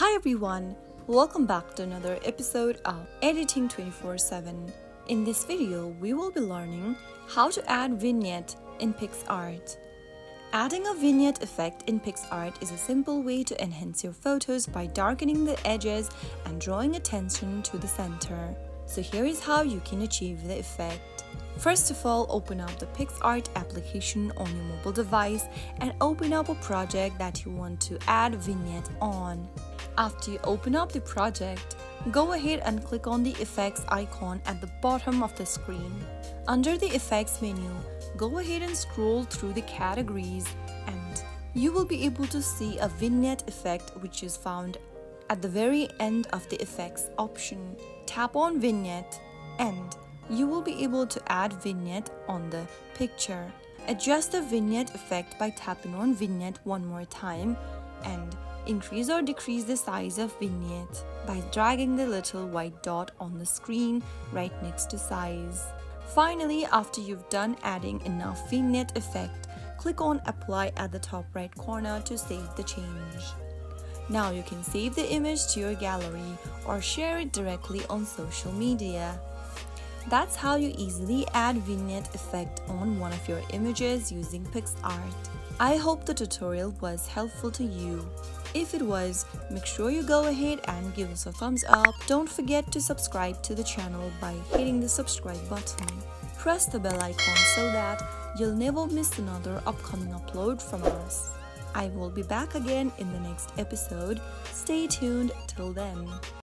Hi everyone, welcome back to another episode of Editing 24/7. In this video, we will be learning how to add vignette in Picsart. Adding a vignette effect in Picsart is a simple way to enhance your photos by darkening the edges and drawing attention to the center. So here is how you can achieve the effect. First of all, open up the Picsart application on your mobile device and open up a project that you want to add vignette on. After you open up the project, go ahead and click on the effects icon at the bottom of the screen. Under the effects menu, go ahead and scroll through the categories and you will be able to see a vignette effect which is found at the very end of the effects option. Tap on vignette and you will be able to add vignette on the picture. Adjust the vignette effect by tapping on vignette one more time and increase or decrease the size of vignette by dragging the little white dot on the screen right next to size. Finally, after you've done adding enough vignette effect, click on apply at the top right corner to save the change. Now you can save the image to your gallery or share it directly on social media. That's how you easily add vignette effect on one of your images using Picsart. I hope the tutorial was helpful to you. If it was, make sure you go ahead and give us a thumbs up. Don't forget to subscribe to the channel by hitting the subscribe button. Press the bell icon so that you'll never miss another upcoming upload from us. I will be back again in the next episode. Stay tuned till then.